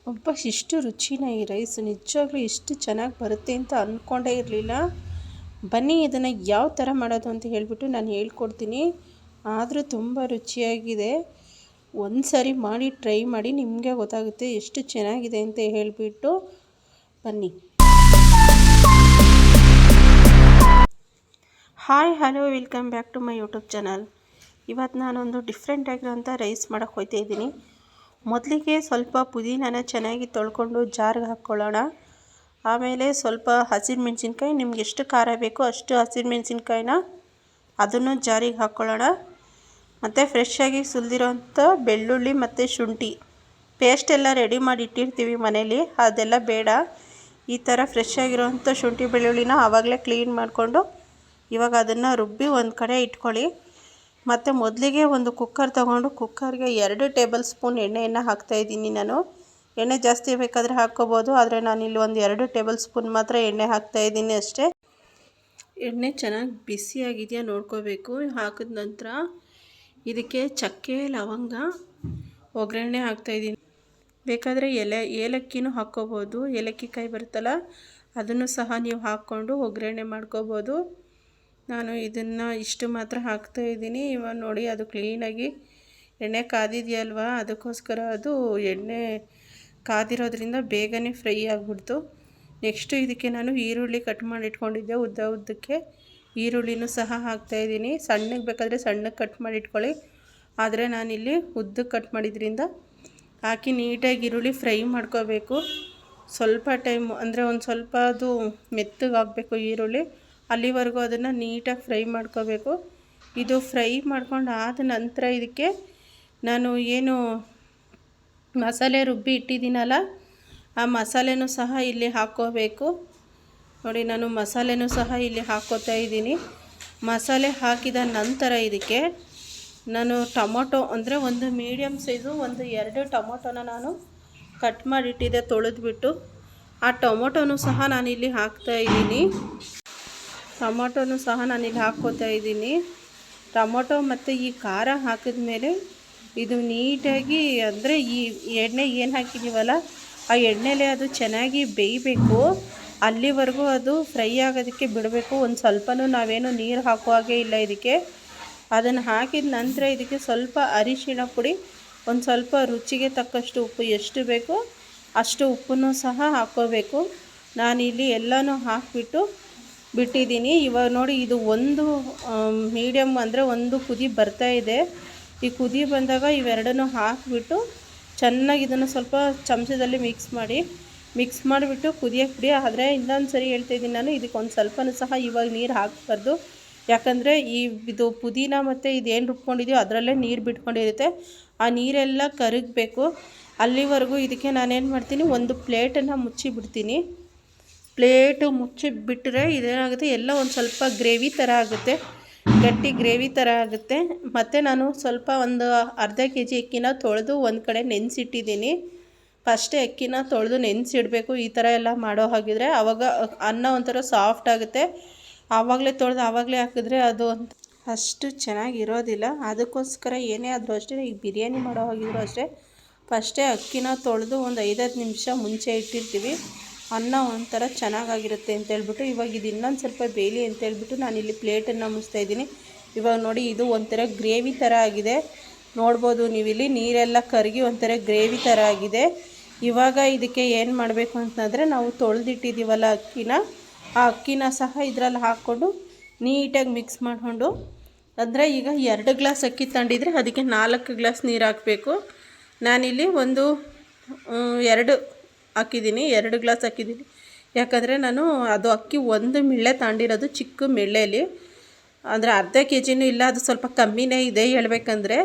ಒಬ್ಬ ಇಷ್ಟು ರುಚಿನ ಈ ರೈಸ್ ನಿಜವಾಗ್ಲೂ ಇಷ್ಟು ಚೆನ್ನಾಗಿ ಬರುತ್ತೆ ಅಂತ ಅಂದ್ಕೊಂಡೇ ಇರಲಿಲ್ಲ. ಬನ್ನಿ ಇದನ್ನು ಯಾವ ಥರ ಮಾಡೋದು ಅಂತ ಹೇಳಿಬಿಟ್ಟು ನಾನು ಹೇಳ್ಕೊಡ್ತೀನಿ. ಆದರೂ ತುಂಬ ರುಚಿಯಾಗಿದೆ. ಒಂದು ಸಾರಿ ಮಾಡಿ ಟ್ರೈ ಮಾಡಿ, ನಿಮಗೆ ಗೊತ್ತಾಗುತ್ತೆ ಎಷ್ಟು ಚೆನ್ನಾಗಿದೆ ಅಂತ ಹೇಳಿಬಿಟ್ಟು. ಬನ್ನಿ. Hi hello welcome back to my YouTube channel. ಇವತ್ತು ನಾನೊಂದು ಡಿಫ್ರೆಂಟ್ ಆಗಿರೋಂಥ ರೈಸ್ ಮಾಡೋಕ್ಕೆ ಹೋಗ್ತಾ ಇದ್ದೀನಿ. ಮೊದಲಿಗೆ ಸ್ವಲ್ಪ ಪುದೀನಾನ ಚೆನ್ನಾಗಿ ತೊಳ್ಕೊಂಡು ಜಾರ್ಗೆ ಹಾಕ್ಕೊಳ್ಳೋಣ. ಆಮೇಲೆ ಸ್ವಲ್ಪ ಹಸಿರು ಮೆಣಸಿನ್ಕಾಯಿ, ನಿಮ್ಗೆ ಎಷ್ಟು ಖಾರ ಬೇಕೋ ಅಷ್ಟು ಹಸಿರು ಮೆಣಸಿನ್ಕಾಯಿನ ಅದನ್ನು ಜಾರಿಗೆ ಹಾಕ್ಕೊಳ್ಳೋಣ. ಮತ್ತು ಫ್ರೆಶ್ಶಾಗಿ ಸುಲಿದಿರೋಂಥ ಬೆಳ್ಳುಳ್ಳಿ ಮತ್ತು ಶುಂಠಿ ಪೇಸ್ಟ್ ಎಲ್ಲ ರೆಡಿ ಮಾಡಿ ಇಟ್ಟಿರ್ತೀವಿ ಮನೇಲಿ, ಅದೆಲ್ಲ ಬೇಡ. ಈ ಥರ ಫ್ರೆಶ್ ಆಗಿರೋಂಥ ಶುಂಠಿ ಬೆಳ್ಳುಳ್ಳಿನ ಆವಾಗಲೇ ಕ್ಲೀನ್ ಮಾಡಿಕೊಂಡು ಇವಾಗ ಅದನ್ನು ರುಬ್ಬಿ ಒಂದು ಕಡೆ ಇಟ್ಕೊಳ್ಳಿ. ಮತ್ತು ಮೊದಲಿಗೆ ಒಂದು ಕುಕ್ಕರ್ ತೊಗೊಂಡು ಕುಕ್ಕರ್ಗೆ 2 ಟೇಬಲ್ ಸ್ಪೂನ್ ಎಣ್ಣೆಯನ್ನು ಹಾಕ್ತಾಯಿದ್ದೀನಿ. ನಾನು ಎಣ್ಣೆ ಜಾಸ್ತಿ ಬೇಕಾದರೆ ಹಾಕ್ಕೋಬೋದು, ಆದರೆ ನಾನಿಲ್ಲಿ ಒಂದು 2 ಟೇಬಲ್ ಸ್ಪೂನ್ ಮಾತ್ರ ಎಣ್ಣೆ ಹಾಕ್ತಾಯಿದ್ದೀನಿ ಅಷ್ಟೇ. ಎಣ್ಣೆ ಚೆನ್ನಾಗಿ ಬಿಸಿಯಾಗಿದೆಯಾ ನೋಡ್ಕೋಬೇಕು. ಹಾಕಿದ ನಂತರ ಇದಕ್ಕೆ ಚಕ್ಕೆ ಲವಂಗ ಒಗ್ಗರಣೆ ಹಾಕ್ತಾಯಿದ್ದೀನಿ. ಬೇಕಾದರೆ ಏಲಕ್ಕಿನೂ ಹಾಕ್ಕೋಬೋದು, ಏಲಕ್ಕಿ ಕಾಯಿ ಬರುತ್ತಲ್ಲ ಅದನ್ನು ಸಹ ನೀವು ಹಾಕ್ಕೊಂಡು ಒಗ್ಗರಣೆ ಮಾಡ್ಕೋಬೋದು. ನಾನು ಇದನ್ನು ಇಷ್ಟು ಮಾತ್ರ ಹಾಕ್ತಾಯಿದ್ದೀನಿ. ಇವಾಗ ನೋಡಿ, ಅದು ಕ್ಲೀನಾಗಿ ಎಣ್ಣೆ ಕಾದಿದೆಯಲ್ವ, ಅದಕ್ಕೋಸ್ಕರ ಅದು ಎಣ್ಣೆ ಕಾದಿರೋದ್ರಿಂದ ಬೇಗನೆ ಫ್ರೈ ಆಗಿಬಿಡ್ತು. ನೆಕ್ಸ್ಟು ಇದಕ್ಕೆ ನಾನು ಈರುಳ್ಳಿ ಕಟ್ ಮಾಡಿ ಇಟ್ಕೊಂಡಿದ್ದೆ, ಉದ್ದಕ್ಕೆ ಈರುಳ್ಳಿನೂ ಸಹ ಹಾಕ್ತಾಯಿದ್ದೀನಿ. ಸಣ್ಣಗೆ ಬೇಕಾದರೆ ಸಣ್ಣಗೆ ಕಟ್ ಮಾಡಿ ಇಟ್ಕೊಳ್ಳಿ, ಆದರೆ ನಾನಿಲ್ಲಿ ಉದ್ದಕ್ಕೆ ಕಟ್ ಮಾಡಿದ್ರಿಂದ ಹಾಕಿ ನೀಟಾಗಿ ಈರುಳ್ಳಿ ಫ್ರೈ ಮಾಡ್ಕೋಬೇಕು. ಸ್ವಲ್ಪ ಟೈಮ್ ಅಂದರೆ ಒಂದು ಸ್ವಲ್ಪ ಅದು ಮೆತ್ತಗಾಗಬೇಕು ಈರುಳ್ಳಿ, ಅಲ್ಲಿವರೆಗೂ ಅದನ್ನು ನೀಟಾಗಿ ಫ್ರೈ ಮಾಡ್ಕೋಬೇಕು. ಇದು ಫ್ರೈ ಮಾಡ್ಕೊಂಡು ಆದ ನಂತರ ಇದಕ್ಕೆ ನಾನು ಏನು ಮಸಾಲೆ ರುಬ್ಬಿ ಇಟ್ಟಿದ್ದೀನಲ್ಲ ಆ ಮಸಾಲೆನೂ ಸಹ ಇಲ್ಲಿ ಹಾಕ್ಕೋಬೇಕು. ನೋಡಿ, ನಾನು ಮಸಾಲೆನೂ ಸಹ ಇಲ್ಲಿ ಹಾಕ್ಕೋತಾ ಇದ್ದೀನಿ. ಮಸಾಲೆ ಹಾಕಿದ ನಂತರ ಇದಕ್ಕೆ ನಾನು ಟೊಮೊಟೊ ಅಂದರೆ ಒಂದು ಮೀಡಿಯಮ್ ಸೈಜು ಒಂದು 2 ಟೊಮೊಟೊನ ನಾನು ಕಟ್ ಮಾಡಿಟ್ಟಿದ್ದೆ ತೊಳೆದ್ಬಿಟ್ಟು. ಆ ಟೊಮೊಟೊನೂ ಸಹ ನಾನಿಲ್ಲಿ ಹಾಕ್ತಾಯಿದ್ದೀನಿ. ಹಾಕ್ಕೋತಾ ಇದ್ದೀನಿ. ಟೊಮೊಟೊ ಮತ್ತು ಈ ಖಾರ ಹಾಕಿದ ಮೇಲೆ ಇದು ನೀಟಾಗಿ ಅಂದರೆ ಈ ಎಣ್ಣೆ ಏನು ಹಾಕಿದ್ದೀವಲ್ಲ ಆ ಎಣ್ಣೆಲೇ ಅದು ಚೆನ್ನಾಗಿ ಬೇಯಬೇಕು. ಅಲ್ಲಿವರೆಗೂ ಅದು ಫ್ರೈ ಆಗೋದಕ್ಕೆ ಬಿಡಬೇಕು. ಒಂದು ಸ್ವಲ್ಪನೂ ನಾವೇನು ನೀರು ಹಾಕೋ ಹಾಗೆ ಇಲ್ಲ ಇದಕ್ಕೆ. ಅದನ್ನು ಹಾಕಿದ ನಂತರ ಇದಕ್ಕೆ ಸ್ವಲ್ಪ ಅರಿಶಿಣ ಪುಡಿ, ಒಂದು ಸ್ವಲ್ಪ ರುಚಿಗೆ ತಕ್ಕಷ್ಟು ಉಪ್ಪು, ಎಷ್ಟು ಬೇಕೋ ಅಷ್ಟು ಉಪ್ಪನ್ನು ಸಹ ಹಾಕ್ಕೋಬೇಕು. ನಾನಿಲ್ಲಿ ಎಲ್ಲನೂ ಹಾಕಿಬಿಟ್ಟು ಬಿಟ್ಟಿದ್ದೀನಿ. ಇವಾಗ ನೋಡಿ, ಇದು ಒಂದು ಮೀಡಿಯಮ್ ಅಂದರೆ ಒಂದು ಕುದಿ ಬರ್ತಾ ಇದೆ. ಈ ಕುದಿ ಬಂದಾಗ ಇವೆರಡನ್ನೂ ಹಾಕಿಬಿಟ್ಟು ಚೆನ್ನಾಗಿ ಇದನ್ನು ಸ್ವಲ್ಪ ಚಮಚದಲ್ಲಿ ಮಿಕ್ಸ್ ಮಾಡಿಬಿಟ್ಟು ಕುದಿಯೋಕ್ಕೆ ಬಿಡಿ. ಆದರೆ ಇನ್ನೊಂದು ಸರಿ ಹೇಳ್ತಾಯಿದ್ದೀನಿ ನಾನು, ಇದಕ್ಕೆ ಒಂದು ಸ್ವಲ್ಪನೂ ಸಹ ಇವಾಗ ನೀರು ಹಾಕಬಾರ್ದು. ಯಾಕಂದರೆ ಇದು ಪುದೀನ ಮತ್ತು ಇದೇನು ರುಬ್ಕೊಂಡಿದೆಯೋ ಅದರಲ್ಲೇ ನೀರು ಬಿಟ್ಕೊಂಡಿರುತ್ತೆ. ಆ ನೀರೆಲ್ಲ ಕರಗಬೇಕು. ಅಲ್ಲಿವರೆಗೂ ಇದಕ್ಕೆ ನಾನೇನು ಮಾಡ್ತೀನಿ, ಒಂದು ಪ್ಲೇಟನ್ನು ಮುಚ್ಚಿಬಿಡ್ತೀನಿ. ಪ್ಲೇಟು ಮುಚ್ಚಿಬಿಟ್ರೆ ಇದೇನಾಗುತ್ತೆ, ಎಲ್ಲ ಒಂದು ಸ್ವಲ್ಪ ಗ್ರೇವಿ ಥರ ಆಗುತ್ತೆ, ಗಟ್ಟಿ ಗ್ರೇವಿ ಥರ ಆಗುತ್ತೆ. ಮತ್ತು ನಾನು ಸ್ವಲ್ಪ ಒಂದು ಅರ್ಧ kg ಅಕ್ಕಿನ ತೊಳೆದು ಒಂದು ಕಡೆ ನೆನೆಸಿಟ್ಟಿದ್ದೀನಿ. ಫಸ್ಟೇ ಅಕ್ಕಿನ ತೊಳೆದು ನೆನೆಸಿಡಬೇಕು ಈ ಥರ ಎಲ್ಲ ಮಾಡೋ ಹಾಗಿದ್ರೆ. ಆವಾಗ ಅನ್ನ ಒಂಥರ ಸಾಫ್ಟ್ ಆಗುತ್ತೆ. ಆವಾಗಲೇ ತೊಳೆದು ಆವಾಗಲೇ ಹಾಕಿದ್ರೆ ಅದು ಅಷ್ಟು ಚೆನ್ನಾಗಿರೋದಿಲ್ಲ. ಅದಕ್ಕೋಸ್ಕರ ಏನೇ ಆದರೂ ಅಷ್ಟೇ, ಈಗ ಬಿರಿಯಾನಿ ಮಾಡೋ ಹಾಗಿದ್ರು ಅಷ್ಟೇ ಫಸ್ಟೇ ಅಕ್ಕಿನ ತೊಳೆದು ಒಂದು 5-10 ನಿಮಿಷ ಮುಂಚೆ ಇಟ್ಟಿರ್ತೀವಿ. ಅನ್ನ ಒಂಥರ ಚೆನ್ನಾಗಾಗಿರುತ್ತೆ ಅಂತೇಳ್ಬಿಟ್ಟು. ಇವಾಗ ಇದು ಇನ್ನೊಂದು ಸ್ವಲ್ಪ ಬೇಯಲಿ ಅಂತೇಳ್ಬಿಟ್ಟು ನಾನಿಲ್ಲಿ ಪ್ಲೇಟನ್ನು ಮುಚ್ತಾಯಿದ್ದೀನಿ. ಇವಾಗ ನೋಡಿ, ಇದು ಒಂಥರ ಗ್ರೇವಿ ಥರ ಆಗಿದೆ. ನೋಡ್ಬೋದು ನೀವಿಲ್ಲಿ ನೀರೆಲ್ಲ ಕರಗಿ ಒಂಥರ ಗ್ರೇವಿ ಥರ ಆಗಿದೆ. ಇವಾಗ ಇದಕ್ಕೆ ಏನು ಮಾಡಬೇಕು ಅಂತಂದರೆ, ನಾವು ತೊಳೆದಿಟ್ಟಿದ್ದೀವಲ್ಲ ಅಕ್ಕಿನ, ಆ ಅಕ್ಕಿನ ಸಹ ಇದರಲ್ಲಿ ಹಾಕ್ಕೊಂಡು ನೀಟಾಗಿ ಮಿಕ್ಸ್ ಮಾಡಿಕೊಂಡು, ಅಂದರೆ ಈಗ 2 ಗ್ಲಾಸ್ ಅಕ್ಕಿ ತಗೊಂಡಿದ್ರೆ ಅದಕ್ಕೆ 4 ಗ್ಲಾಸ್ ನೀರು ಹಾಕಬೇಕು. ನಾನಿಲ್ಲಿ 2 ಗ್ಲಾಸ್ ಹಾಕಿದ್ದೀನಿ. ಯಾಕಂದರೆ ನಾನು ಅದು ಅಕ್ಕಿ 1 ಮಿಳ್ಳೆ ತಗೊಂಡಿರೋದು, ಚಿಕ್ಕ ಮಿಳ್ಳೆಯಲ್ಲಿ. ಅಂದರೆ ಅರ್ಧ kgನೂ ಇಲ್ಲ, ಅದು ಸ್ವಲ್ಪ ಕಮ್ಮಿನೇ ಇದೆ ಹೇಳ್ಬೇಕಂದ್ರೆ.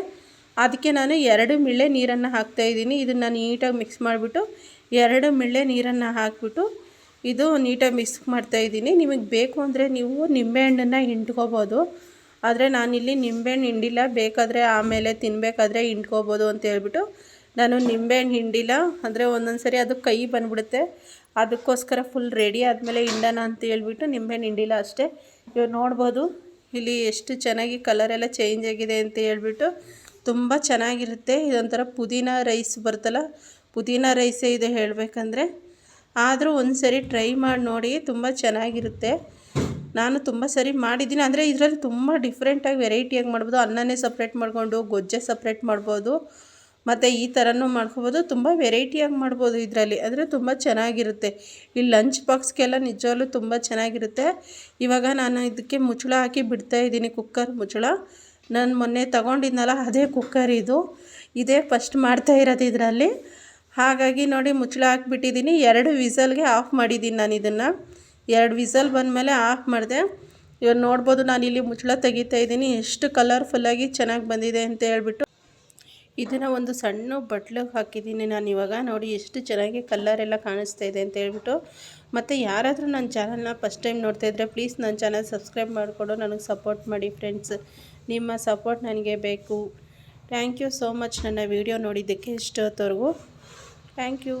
ಅದಕ್ಕೆ ನಾನು 2 ಮಿಳ್ಳೆ ನೀರನ್ನು ಹಾಕ್ತಾಯಿದ್ದೀನಿ. ಇದನ್ನು ನೀಟಾಗಿ ಮಿಕ್ಸ್ ಮಾಡಿಬಿಟ್ಟು 2 ಮಿಳ್ಳೆ ನೀರನ್ನು ಹಾಕಿಬಿಟ್ಟು ಇದು ನೀಟಾಗಿ ಮಿಕ್ಸ್ ಮಾಡ್ತಾಯಿದ್ದೀನಿ. ನಿಮಗೆ ಬೇಕು ಅಂದರೆ ನೀವು ನಿಂಬೆಹಣ್ಣನ್ನು ಹಿಂಡ್ಕೋಬೋದು, ಆದರೆ ನಾನಿಲ್ಲಿ ನಿಂಬೆಹಣ್ಣು ಹಿಂಡಿಲ್ಲ. ಬೇಕಾದರೆ ಆಮೇಲೆ ತಿನ್ನಬೇಕಾದ್ರೆ ಹಿಂಡ್ಕೋಬೋದು ಅಂತ ಹೇಳ್ಬಿಟ್ಟು ನಾನು ನಿಂಬೆಹಣ್ಣು ಹಿಂಡಿಲ್ಲ. ಅಂದರೆ ಒಂದೊಂದು ಸರಿ ಅದು ಕೈ ಬಂದುಬಿಡುತ್ತೆ, ಅದಕ್ಕೋಸ್ಕರ ಫುಲ್ ರೆಡಿ ಆದಮೇಲೆ ಹಿಂಡೋಣ ಅಂತ ಹೇಳ್ಬಿಟ್ಟು ನಿಂಬೆಹಣ್ಣು ಹಿಂಡಿಲ್ಲ ಅಷ್ಟೇ. ಇವಾಗ ನೋಡ್ಬೋದು ಇಲ್ಲಿ ಎಷ್ಟು ಚೆನ್ನಾಗಿ ಕಲರೆಲ್ಲ ಚೇಂಜ್ ಆಗಿದೆ ಅಂತ ಹೇಳ್ಬಿಟ್ಟು. ತುಂಬ ಚೆನ್ನಾಗಿರುತ್ತೆ. ಇದೊಂಥರ ಪುದೀನ ರೈಸ್ ಬರುತ್ತಲ್ಲ, ಪುದೀನ ರೈಸೇ ಇದೆ ಹೇಳಬೇಕಂದ್ರೆ. ಆದರೂ ಒಂದು ಸರಿ ಟ್ರೈ ಮಾಡಿ ನೋಡಿ, ತುಂಬ ಚೆನ್ನಾಗಿರುತ್ತೆ. ನಾನು ತುಂಬ ಸರಿ ಮಾಡಿದ್ದೀನಿ. ಅಂದರೆ ಇದರಲ್ಲಿ ತುಂಬ ಡಿಫ್ರೆಂಟಾಗಿ ವೆರೈಟಿಯಾಗಿ ಮಾಡ್ಬೋದು. ಅನ್ನನೇ ಸಪ್ರೇಟ್ ಮಾಡಿಕೊಂಡು ಗೊಜ್ಜೆ ಸಪ್ರೇಟ್ ಮಾಡ್ಬೋದು, ಮತ್ತು ಈ ಥರನೂ ಮಾಡ್ಕೊಬೋದು. ತುಂಬ ವೆರೈಟಿಯಾಗಿ ಮಾಡ್ಬೋದು ಇದರಲ್ಲಿ. ಅಂದರೆ ತುಂಬ ಚೆನ್ನಾಗಿರುತ್ತೆ. ಈ ಲಂಚ್ ಬಾಕ್ಸ್ಗೆಲ್ಲ ನಿಜವಾಗ್ಲೂ ತುಂಬ ಚೆನ್ನಾಗಿರುತ್ತೆ. ಇವಾಗ ನಾನು ಇದಕ್ಕೆ ಮುಚ್ಚಳ ಹಾಕಿ ಬಿಡ್ತಾಯಿದ್ದೀನಿ, ಕುಕ್ಕರ್ ಮುಚ್ಚಳ. ನಾನು ಮೊನ್ನೆ ತೊಗೊಂಡಿದ್ನಲ್ಲ ಅದೇ ಕುಕ್ಕರ್ ಇದು. ಇದೇ ಫಸ್ಟ್ ಮಾಡ್ತಾ ಇರೋದು ಇದರಲ್ಲಿ. ಹಾಗಾಗಿ ನೋಡಿ ಮುಚ್ಚಳ ಹಾಕ್ಬಿಟ್ಟಿದ್ದೀನಿ. 2 ವಿಸಲ್ಗೆ ಆಫ್ ಮಾಡಿದ್ದೀನಿ ನಾನು ಇದನ್ನು. 2 ವಿಸಲ್ ಬಂದಮೇಲೆ ಆಫ್ ಮಾಡಿದೆ. ಇವಾಗ ನೋಡ್ಬೋದು ನಾನಿಲ್ಲಿ ಮುಚ್ಚಳ ತೆಗಿತಾ ಇದ್ದೀನಿ, ಎಷ್ಟು ಕಲರ್ಫುಲ್ಲಾಗಿ ಚೆನ್ನಾಗಿ ಬಂದಿದೆ ಅಂತ ಹೇಳ್ಬಿಟ್ಟು. ಇದನ್ನು ಒಂದು ಸಣ್ಣ ಬಟ್ಲಿಗೆ ಹಾಕಿದ್ದೀನಿ ನಾನು ಇವಾಗ. ನೋಡಿ ಎಷ್ಟು ಚೆನ್ನಾಗಿ ಕಲರೆಲ್ಲ ಕಾಣಿಸ್ತಾ ಇದೆ ಅಂತ ಹೇಳ್ಬಿಟ್ಟು. ಮತ್ತು ಯಾರಾದರೂ ನನ್ನ ಚಾನಲ್ನ ಫಸ್ಟ್ ಟೈಮ್ ನೋಡ್ತಾ ಇದ್ದರೆ ಪ್ಲೀಸ್ ನನ್ನ ಚಾನಲ್ ಸಬ್ಸ್ಕ್ರೈಬ್ ಮಾಡಿಕೊಂಡು ನನಗೆ ಸಪೋರ್ಟ್ ಮಾಡಿ ಫ್ರೆಂಡ್ಸ್. ನಿಮ್ಮ ಸಪೋರ್ಟ್ ನನಗೆ ಬೇಕು. ಥ್ಯಾಂಕ್ ಯು ಸೋ ಮಚ್ ನನ್ನ ವೀಡಿಯೋ ನೋಡಿದ್ದಕ್ಕೆ ಇಷ್ಟೊತ್ತವರೆಗೂ. Thank you.